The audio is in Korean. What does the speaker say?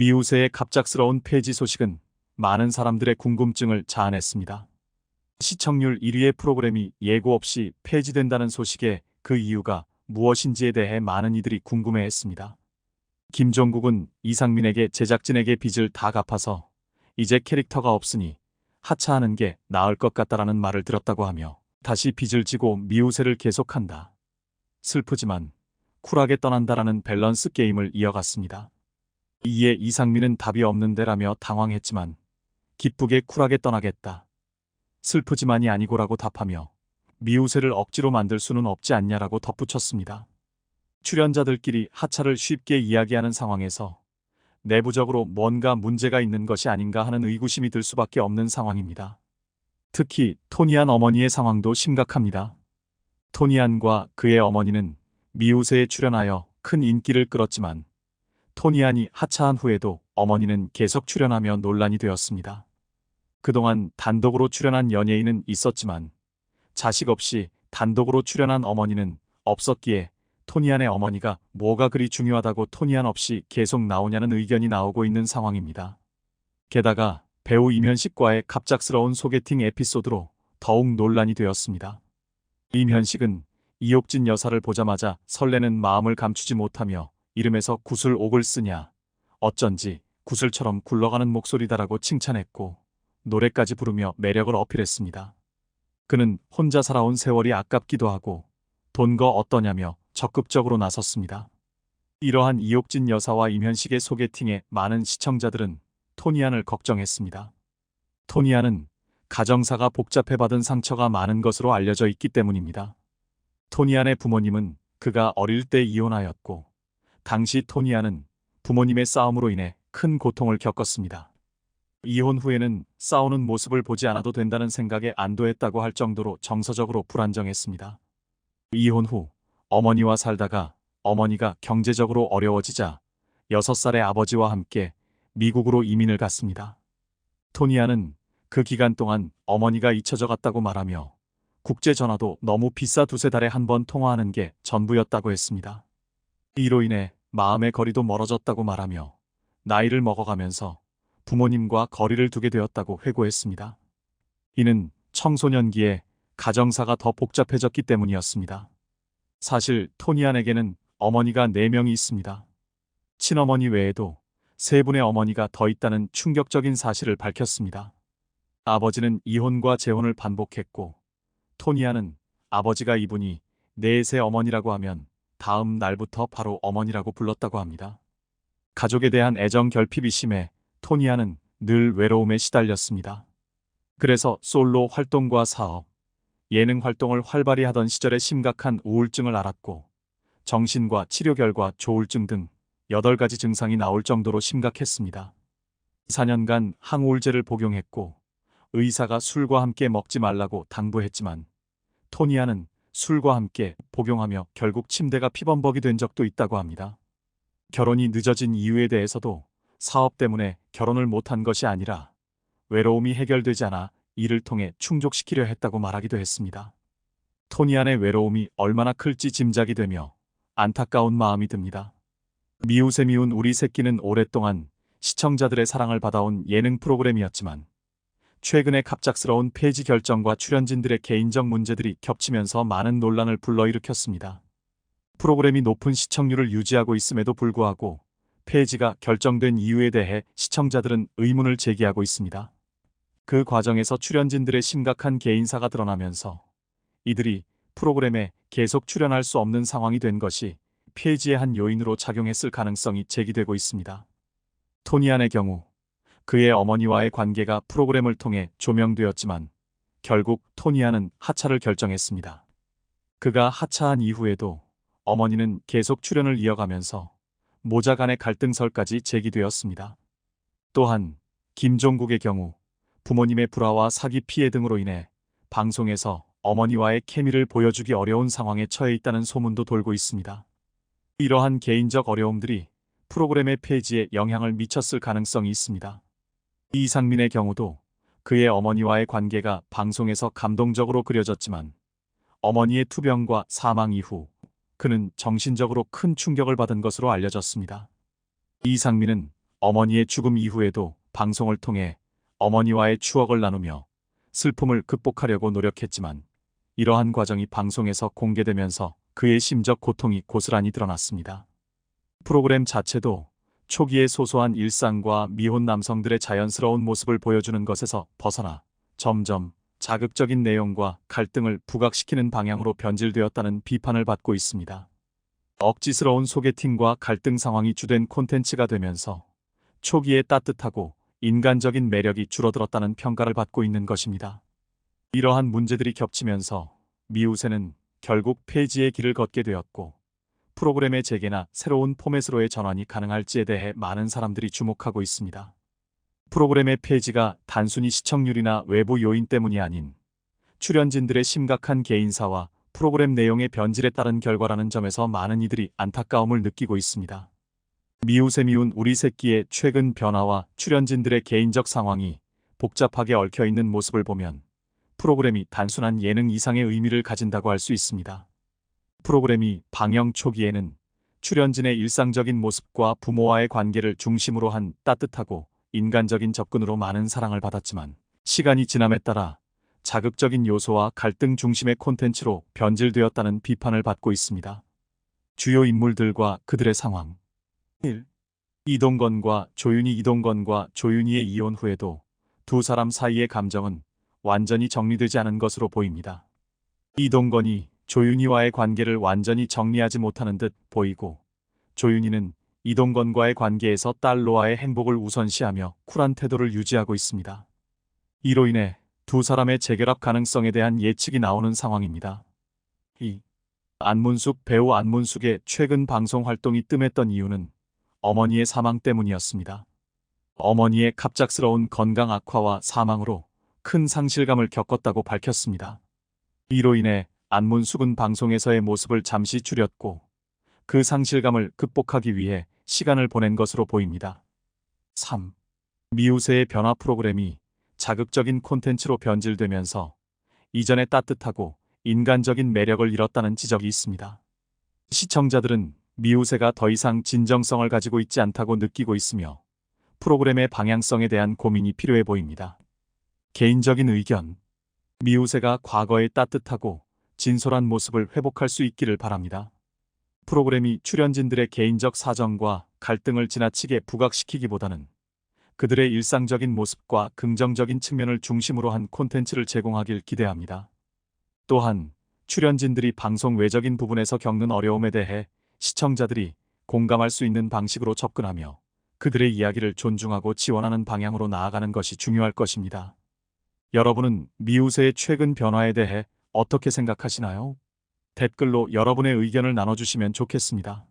미우새의 갑작스러운 폐지 소식은 많은 사람들의 궁금증을 자아냈습니다. 시청률 1위의 프로그램이 예고 없이 폐지된다는 소식에 그 이유가 무엇인지에 대해 많은 이들이 궁금해했습니다. 김종국은 이상민에게 제작진에게 빚을 다 갚아서 이제 캐릭터가 없으니 하차하는 게 나을 것 같다라는 말을 들었다고 하며 다시 빚을 지고 미우새를 계속한다. 슬프지만 쿨하게 떠난다라는 밸런스 게임을 이어갔습니다. 이에 이상민은 답이 없는데라며 당황했지만 기쁘게 쿨하게 떠나겠다. 슬프지만이 아니고라고 답하며 미우새를 억지로 만들 수는 없지 않냐라고 덧붙였습니다. 출연자들끼리 하차를 쉽게 이야기하는 상황에서 내부적으로 뭔가 문제가 있는 것이 아닌가 하는 의구심이 들 수밖에 없는 상황입니다. 특히 토니안 어머니의 상황도 심각합니다. 토니안과 그의 어머니는 미우새에 출연하여 큰 인기를 끌었지만 토니안이 하차한 후에도 어머니는 계속 출연하며 논란이 되었습니다. 그동안 단독으로 출연한 연예인은 있었지만 자식 없이 단독으로 출연한 어머니는 없었기에 토니안의 어머니가 뭐가 그리 중요하다고 토니안 없이 계속 나오냐는 의견이 나오고 있는 상황입니다. 게다가 배우 임현식과의 갑작스러운 소개팅 에피소드로 더욱 논란이 되었습니다. 임현식은 이옥진 여사를 보자마자 설레는 마음을 감추지 못하며 이름에서 구슬옥을 쓰냐, 어쩐지 구슬처럼 굴러가는 목소리다라고 칭찬했고 노래까지 부르며 매력을 어필했습니다. 그는 혼자 살아온 세월이 아깝기도 하고 돈 거 어떠냐며 적극적으로 나섰습니다. 이러한 이옥진 여사와 임현식의 소개팅에 많은 시청자들은 토니안을 걱정했습니다. 토니안은 가정사가 복잡해 받은 상처가 많은 것으로 알려져 있기 때문입니다. 토니안의 부모님은 그가 어릴 때 이혼하였고 당시 토니안은 부모님의 싸움으로 인해 큰 고통을 겪었습니다. 이혼 후에는 싸우는 모습을 보지 않아도 된다는 생각에 안도했다고 할 정도로 정서적으로 불안정했습니다. 이혼 후 어머니와 살다가 어머니가 경제적으로 어려워지자 6살의 아버지와 함께 미국으로 이민을 갔습니다. 토니안은 그 기간 동안 어머니가 잊혀져 갔다고 말하며 국제전화도 너무 비싸 두세 달에 한 번 통화하는 게 전부였다고 했습니다. 이로 인해 마음의 거리도 멀어졌다고 말하며 나이를 먹어가면서 부모님과 거리를 두게 되었다고 회고했습니다. 이는 청소년기에 가정사가 더 복잡해졌기 때문이었습니다. 사실 토니안에게는 어머니가 4명이 있습니다. 친어머니 외에도 3분의 어머니가 더 있다는 충격적인 사실을 밝혔습니다. 아버지는 이혼과 재혼을 반복했고 토니안은 아버지가 이분이 넷의 어머니라고 하면 다음 날부터 바로 어머니라고 불렀다고 합니다. 가족에 대한 애정 결핍이 심해 토니안은 늘 외로움에 시달렸습니다. 그래서 솔로 활동과 사업, 예능 활동을 활발히 하던 시절에 심각한 우울증을 앓았고 정신과 치료 결과 조울증 등 8가지 증상이 나올 정도로 심각했습니다. 4년간 항우울제를 복용했고 의사가 술과 함께 먹지 말라고 당부했지만 토니안은 술과 함께 복용하며 결국 침대가 피범벅이 된 적도 있다고 합니다. 결혼이 늦어진 이유에 대해서도 사업 때문에 결혼을 못한 것이 아니라 외로움이 해결되지 않아 이를 통해 충족시키려 했다고 말하기도 했습니다. 토니안의 외로움이 얼마나 클지 짐작이 되며 안타까운 마음이 듭니다. 미우새 미운 우리 새끼는 오랫동안 시청자들의 사랑을 받아온 예능 프로그램이었지만 최근에 갑작스러운 폐지 결정과 출연진들의 개인적 문제들이 겹치면서 많은 논란을 불러일으켰습니다. 프로그램이 높은 시청률을 유지하고 있음에도 불구하고 폐지가 결정된 이유에 대해 시청자들은 의문을 제기하고 있습니다. 그 과정에서 출연진들의 심각한 개인사가 드러나면서 이들이 프로그램에 계속 출연할 수 없는 상황이 된 것이 폐지의 한 요인으로 작용했을 가능성이 제기되고 있습니다. 토니안의 경우 그의 어머니와의 관계가 프로그램을 통해 조명되었지만 결국 토니안은 하차를 결정했습니다. 그가 하차한 이후에도 어머니는 계속 출연을 이어가면서 모자 간의 갈등설까지 제기되었습니다. 또한 김종국의 경우 부모님의 불화와 사기 피해 등으로 인해 방송에서 어머니와의 케미를 보여주기 어려운 상황에 처해 있다는 소문도 돌고 있습니다. 이러한 개인적 어려움들이 프로그램의 폐지에 영향을 미쳤을 가능성이 있습니다. 이상민의 경우도 그의 어머니와의 관계가 방송에서 감동적으로 그려졌지만 어머니의 투병과 사망 이후 그는 정신적으로 큰 충격을 받은 것으로 알려졌습니다. 이상민은 어머니의 죽음 이후에도 방송을 통해 어머니와의 추억을 나누며 슬픔을 극복하려고 노력했지만 이러한 과정이 방송에서 공개되면서 그의 심적 고통이 고스란히 드러났습니다. 프로그램 자체도 초기의 소소한 일상과 미혼 남성들의 자연스러운 모습을 보여주는 것에서 벗어나 점점 자극적인 내용과 갈등을 부각시키는 방향으로 변질되었다는 비판을 받고 있습니다. 억지스러운 소개팅과 갈등 상황이 주된 콘텐츠가 되면서 초기에 따뜻하고 인간적인 매력이 줄어들었다는 평가를 받고 있는 것입니다. 이러한 문제들이 겹치면서 미우새는 결국 폐지의 길을 걷게 되었고 프로그램의 재개나 새로운 포맷으로의 전환이 가능할지에 대해 많은 사람들이 주목하고 있습니다. 프로그램의 폐지가 단순히 시청률이나 외부 요인 때문이 아닌 출연진들의 심각한 개인사와 프로그램 내용의 변질에 따른 결과라는 점에서 많은 이들이 안타까움을 느끼고 있습니다. 미우새 미운 우리 새끼의 최근 변화와 출연진들의 개인적 상황이 복잡하게 얽혀있는 모습을 보면 프로그램이 단순한 예능 이상의 의미를 가진다고 할 수 있습니다. 프로그램이 방영 초기에는 출연진의 일상적인 모습과 부모와의 관계를 중심으로 한 따뜻하고 인간적인 접근으로 많은 사랑을 받았지만 시간이 지남에 따라 자극적인 요소와 갈등 중심의 콘텐츠로 변질되었다는 비판을 받고 있습니다. 주요 인물들과 그들의 상황 1. 이동건과 조윤희의 이혼 후에도 두 사람 사이의 감정은 완전히 정리되지 않은 것으로 보입니다. 이동건이 조윤희와의 관계를 완전히 정리하지 못하는 듯 보이고 조윤희는 이동건과의 관계에서 딸 로아의 행복을 우선시하며 쿨한 태도를 유지하고 있습니다. 이로 인해 두 사람의 재결합 가능성에 대한 예측이 나오는 상황입니다. 2. 배우 안문숙의 최근 방송 활동이 뜸했던 이유는 어머니의 사망 때문이었습니다. 어머니의 갑작스러운 건강 악화와 사망으로 큰 상실감을 겪었다고 밝혔습니다. 이로 인해 안문숙은 방송에서의 모습을 잠시 줄였고 그 상실감을 극복하기 위해 시간을 보낸 것으로 보입니다. 3. 미우새의 변화 프로그램이 자극적인 콘텐츠로 변질되면서 이전의 따뜻하고 인간적인 매력을 잃었다는 지적이 있습니다. 시청자들은 미우새가 더 이상 진정성을 가지고 있지 않다고 느끼고 있으며 프로그램의 방향성에 대한 고민이 필요해 보입니다. 개인적인 의견. 미우새가 과거의 따뜻하고 진솔한 모습을 회복할 수 있기를 바랍니다. 프로그램이 출연진들의 개인적 사정과 갈등을 지나치게 부각시키기보다는 그들의 일상적인 모습과 긍정적인 측면을 중심으로 한 콘텐츠를 제공하길 기대합니다. 또한 출연진들이 방송 외적인 부분에서 겪는 어려움에 대해 시청자들이 공감할 수 있는 방식으로 접근하며 그들의 이야기를 존중하고 지원하는 방향으로 나아가는 것이 중요할 것입니다. 여러분은 미우새의 최근 변화에 대해 어떻게 생각하시나요? 댓글로 여러분의 의견을 나눠주시면 좋겠습니다.